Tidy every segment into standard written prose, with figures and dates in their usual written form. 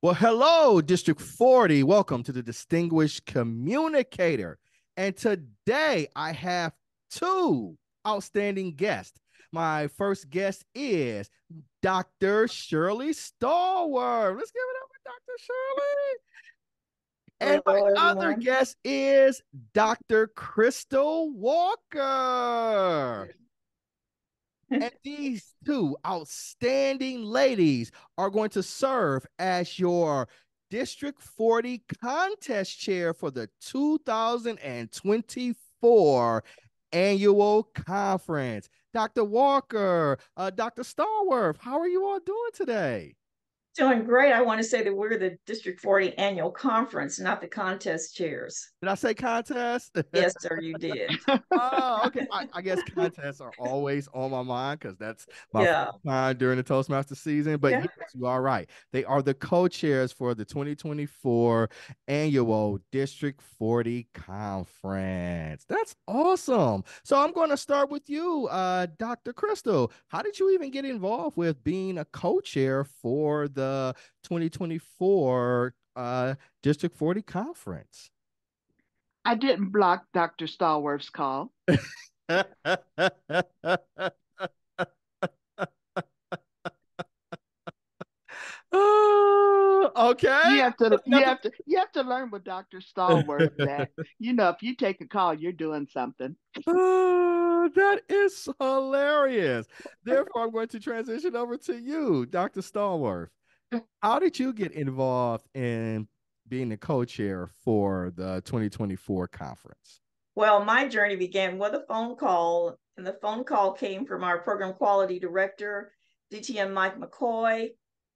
Well, hello, District 40. Welcome to the Distinguished Communicator. And today I have two outstanding guests. My first guest is Dr. Shirley Stallworth. Let's give it up for Dr. Shirley. And my Hello, other everyone. guest is Dr. Crystal Walker. And these two outstanding ladies are going to serve as your District 40 contest chair for the 2024 annual conference. Dr. Walker, Dr. Stallworth, how are you all doing today? Doing great. I want to say that we're the District 40 annual conference, not the contest chairs. Did I say contest? Yes, sir, you did. Oh, okay. I guess contests are always on my mind because that's my first Yeah. time during the Toastmaster season. But Yeah. yes, you are right. They are the co-chairs for the 2024 annual District 40 conference. That's awesome. So I'm going to start with you, Dr. Crystal. How did you even get involved with being a co-chair for the 2024 District 40 conference? I didn't block Dr. Stallworth's call. Okay. You have to you Nothing. have to you have to learn with Dr. Stallworth that, if you take a call, you're doing something. That is hilarious. Therefore, I'm going to transition over to you, Dr. Stallworth. How did you get involved in being the co-chair for the 2024 conference? Well, my journey began with a phone call, and the phone call came from our program quality director, DTM Mike McCoy.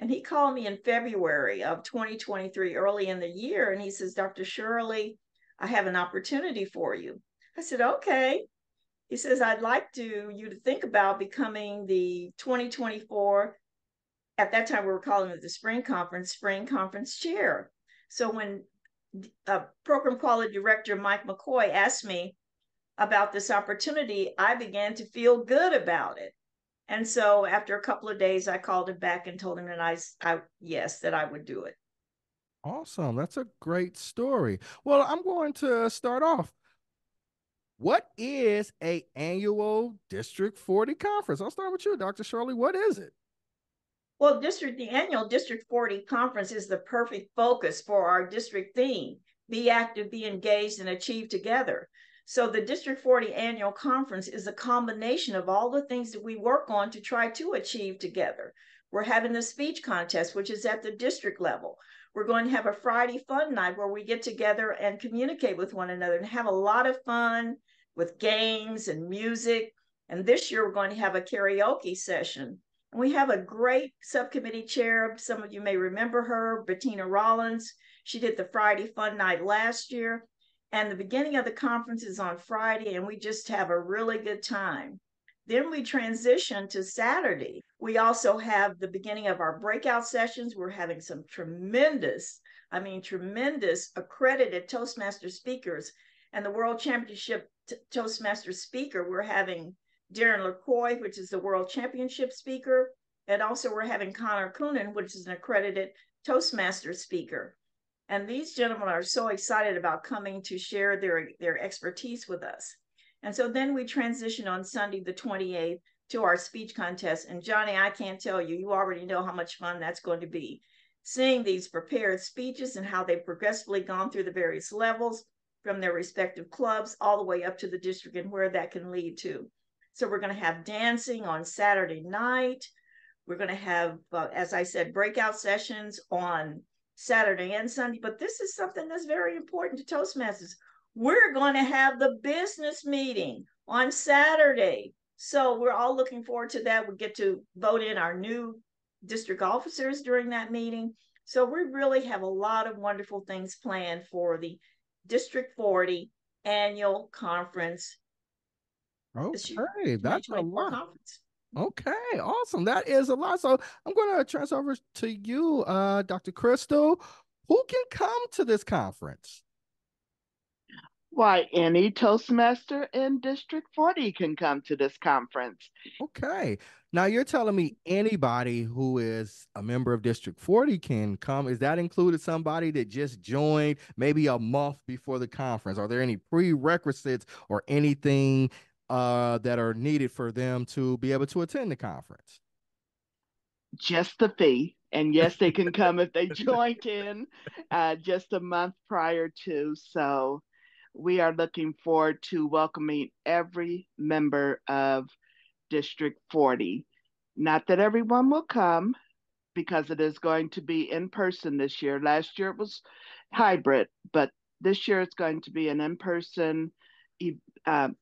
And he called me in February of 2023, early in the year, and he says, Dr. Shirley, I have an opportunity for you. I said, okay. He says, I'd like you to think about becoming the 2024, at that time we were calling it the spring conference chair. So when program quality director Mike McCoy asked me about this opportunity, I began to feel good about it. And so after a couple of days, I called him back and told him that yes, that I would do it. Awesome. That's a great story. Well, I'm going to start off. What is a annual District 40 conference? I'll start with you, Dr. Shirley. What is it? Well, the annual District 40 conference is the perfect focus for our district theme: be active, be engaged, and achieve together. So the District 40 annual conference is a combination of all the things that we work on to try to achieve together. We're having the speech contest, which is at the district level. We're going to have a Friday fun night where we get together and communicate with one another and have a lot of fun with games and music. And this year we're going to have a karaoke session. And we have a great subcommittee chair. Some of you may remember her, Bettina Rollins. She did the Friday fun night last year. And the beginning of the conference is on Friday, and we just have a really good time. Then we transition to Saturday. We also have the beginning of our breakout sessions. We're having some tremendous accredited Toastmaster speakers. And the World Championship Toastmaster speaker, we're having Darren LaCroix, which is the World Championship speaker. And also we're having Connor Coonan, which is an accredited Toastmaster speaker. And these gentlemen are so excited about coming to share their expertise with us. And so then we transition on Sunday, the 28th, to our speech contest. And Johnny, I can't tell you, you already know how much fun that's going to be. Seeing these prepared speeches and how they've progressively gone through the various levels from their respective clubs all the way up to the district and where that can lead to. So we're going to have dancing on Saturday night. We're going to have, as I said, breakout sessions on Saturday and Sunday. But this is something that's very important to Toastmasters. We're going to have the business meeting on Saturday. So we're all looking forward to that. We get to vote in our new district officers during that meeting. So we really have a lot of wonderful things planned for the District 40 annual conference. Okay, that's a 2024 lot. conference. Okay, awesome. That is a lot. So I'm going to transfer over to you, Dr. Crystal. Who can come to this conference? Why, any Toastmaster in District 40 can come to this conference. Okay. Now you're telling me anybody who is a member of District 40 can come. Is that included somebody that just joined maybe a month before the conference? Are there any prerequisites or anything that are needed for them to be able to attend the conference? Just the fee. And yes, they can come if they joined in just a month prior to. So we are looking forward to welcoming every member of District 40. Not that everyone will come, because it is going to be in person this year. Last year it was hybrid, but this year it's going to be an in person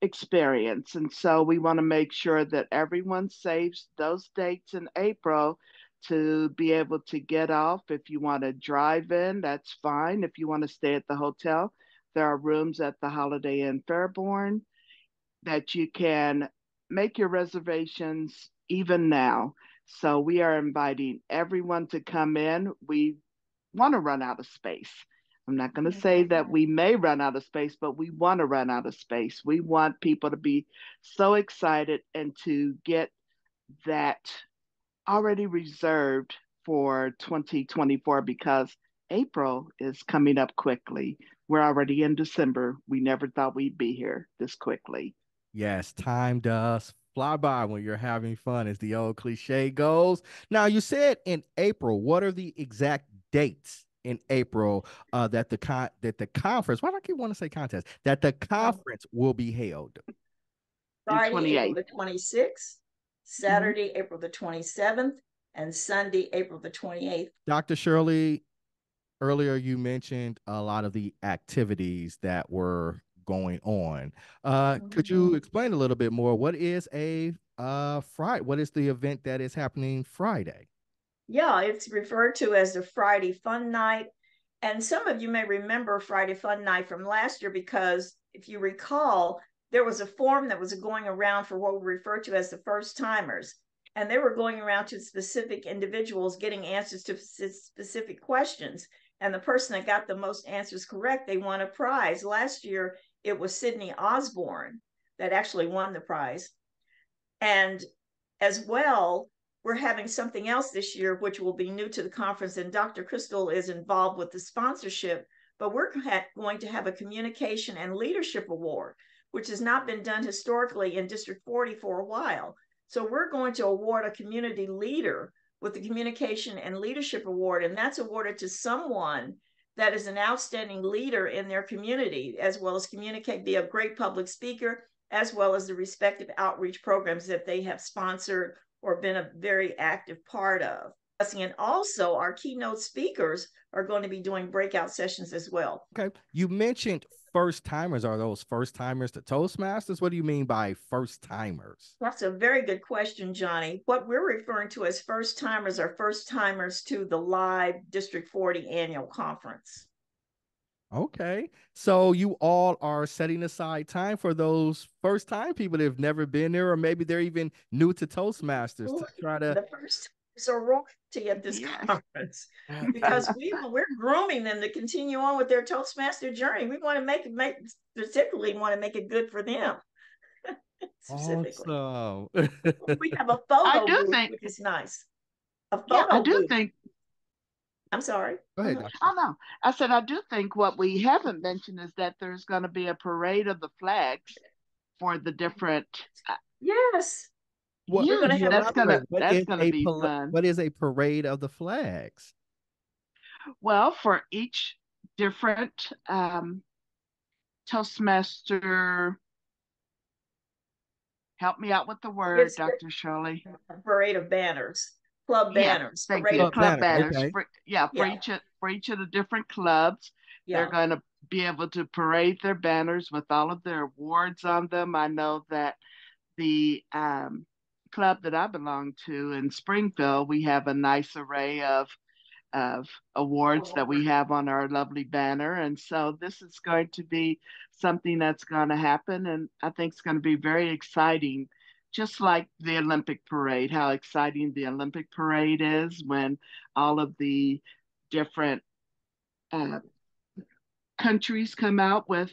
experience. And so we want to make sure that everyone saves those dates in April to be able to get off. If you want to drive in, that's fine. If you want to stay at the hotel, there are rooms at the Holiday Inn Fairborn that you can make your reservations even now. So we are inviting everyone to come in. We want to run out of space. I'm not going to say that we may run out of space, but we want to run out of space. We want people to be so excited and to get that already reserved for 2024, because April is coming up quickly. We're already in December. We never thought we'd be here this quickly. Yes, time does fly by when you're having fun, as the old cliche goes. Now, you said in April. What are the exact dates in April that the conference? Why do I keep wanting to say contest? That the conference will be held. Friday, April 28th. the 26th, Mhm. Saturday, April the 27th, and Sunday, April the 28th. Dr. Shirley, earlier you mentioned a lot of the activities that were going on. Could you explain a little bit more? What is a Friday? What is the event that is happening Friday? Yeah, it's referred to as the Friday Fun Night. And some of you may remember Friday Fun Night from last year, because if you recall, there was a form that was going around for what we refer to as the first timers. And they were going around to specific individuals getting answers to specific questions. And the person that got the most answers correct, they won a prize. Last year, it was Sydney Osborne that actually won the prize. And as well, we're having something else this year, which will be new to the conference, and Dr. Crystal is involved with the sponsorship, but we're going to have a communication and leadership award, which has not been done historically in District 40 for a while. So we're going to award a community leader with the Communication and Leadership Award, and that's awarded to someone that is an outstanding leader in their community, as well as communicate, be a great public speaker, as well as the respective outreach programs that they have sponsored or been a very active part of. And also, our keynote speakers are going to be doing breakout sessions as well. Okay. You mentioned first timers. Are those first timers to Toastmasters? What do you mean by first timers? That's a very good question, Johnny. What we're referring to as first timers are first timers to the live District 40 annual conference. Okay. So you all are setting aside time for those first time people that have never been there, or maybe they're even new to Toastmasters to try to. The first are royalty at this conference, because we're grooming them to continue on with their Toastmaster journey. We want to make particularly want to make it good for them. Specifically. Awesome. We have a I photo do booth, think, which is nice. A yeah, I photo do booth. think, I'm sorry. Go ahead, Doctor. I know. I said, I do think what we haven't mentioned is that there's going to be a parade of the flags for the different. Yes. What We're going can to you have elaborate? That's gonna be fun. What is a parade of the flags? Well, for each different Toastmaster, help me out with the word, it's Dr. Shirley. a parade of banners, club Yeah, banners, thank parade you. of Club Banner. banners. Okay. yeah, For each of the different clubs, they're yeah. going to be able to parade their banners with all of their awards on them. I know that the club that I belong to in Springfield, we have a nice array of awards that we have on our lovely banner. And so this is going to be something that's going to happen. And I think it's going to be very exciting, just like the Olympic parade, how exciting the Olympic parade is when all of the different uh, countries come out with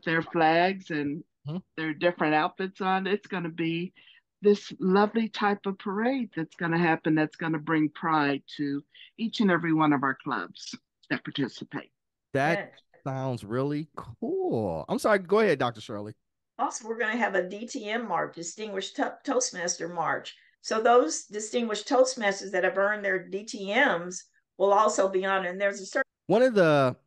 their flags and Mhm. their different outfits on. It's going to be this lovely type of parade that's going to happen, that's going to bring pride to each and every one of our clubs that participate. That And sounds really cool. I'm sorry. Go ahead, Dr. Shirley. also, we're going to have a DTM march, Distinguished Toastmaster March. So those distinguished Toastmasters that have earned their DTMs will also be on. And there's a certain One of the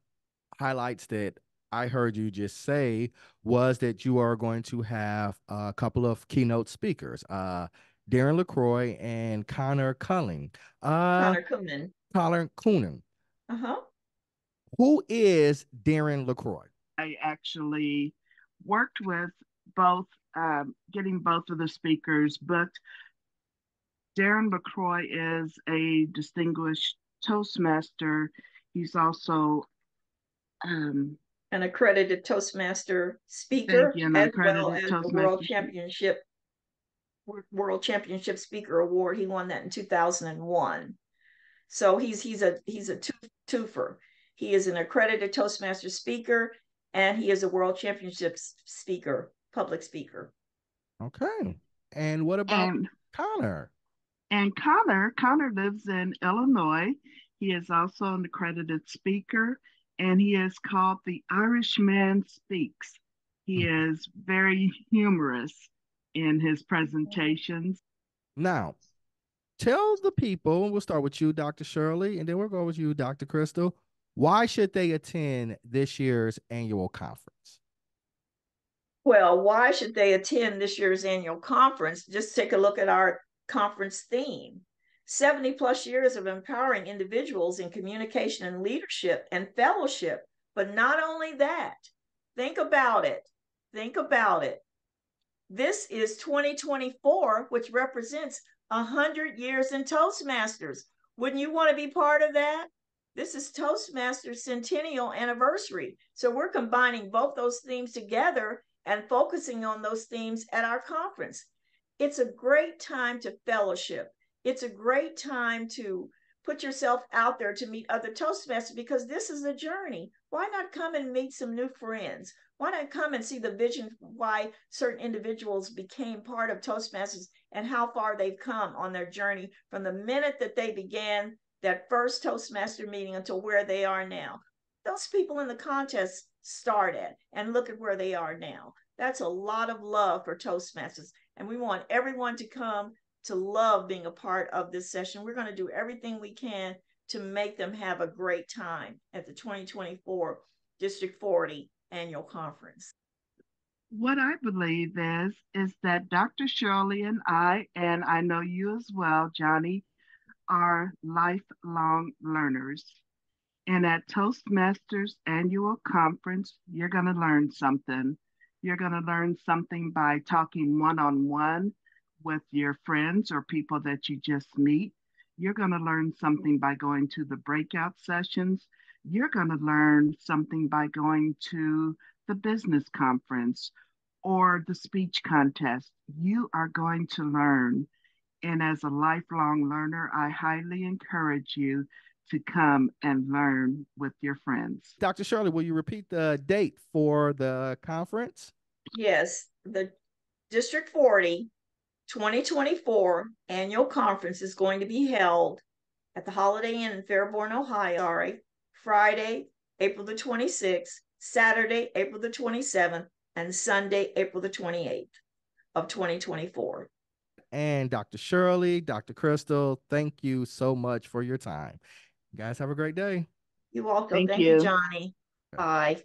highlights that I heard you just say was that you are going to have a couple of keynote speakers, Darren LaCroix and Connor Culling. Uh, Connor Kuhlman. Connor Coonan. Uh-huh. Who is Darren LaCroix? I actually worked with both, getting both of the speakers booked. Darren LaCroix is a distinguished Toastmaster. He's also, An accredited Toastmaster thank speaker, you, an as well accredited as the Toastmaster. World Championship Speaker Award. He won that in 2001. So he's a twofer. He is an accredited Toastmaster speaker, and he is a World Championship speaker, public speaker. Okay. And what about And Connor? And Connor lives in Illinois. He is also an accredited speaker, and he is called the Irishman Speaks. He is very humorous in his presentations. Now, tell the people, and we'll start with you, Dr. Shirley, and then we'll go with you, Dr. Crystal. Why should they attend this year's annual conference? Well, why should they attend this year's annual conference? Just take a look at our conference theme. 70 plus years of empowering individuals in communication and leadership and fellowship. But not only that, think about it. Think about it. This is 2024, which represents 100 years in Toastmasters. Wouldn't you want to be part of that? This is Toastmasters centennial anniversary. So we're combining both those themes together and focusing on those themes at our conference. It's a great time to fellowship. It's a great time to put yourself out there to meet other Toastmasters, because this is a journey. Why not come and meet some new friends? Why not come and see the vision why certain individuals became part of Toastmasters and how far they've come on their journey from the minute that they began that first Toastmaster meeting until where they are now. Those people in the contest started, and look at where they are now. That's a lot of love for Toastmasters, and we want everyone to come to love being a part of this session. We're going to do everything we can to make them have a great time at the 2024 District 40 Annual Conference. What I believe is that Dr. Shirley and I know you as well, Johnny, are lifelong learners. And at Toastmasters Annual Conference, you're going to learn something. You're going to learn something by talking one on one with your friends or people that you just meet. You're going to learn something by going to the breakout sessions. You're going to learn something by going to the business conference or the speech contest. You are going to learn. And as a lifelong learner, I highly encourage you to come and learn with your friends. Dr. Shirley, will you repeat the date for the conference? Yes, the District 40 2024 Annual Conference is going to be held at the Holiday Inn in Fairborn, Ohio, Friday, April the 26th, Saturday, April the 27th, and Sunday, April the 28th of 2024. And Dr. Shirley, Dr. Crystal, thank you so much for your time. You guys have a great day. You also. Thank Thank you, you. Johnny. Bye.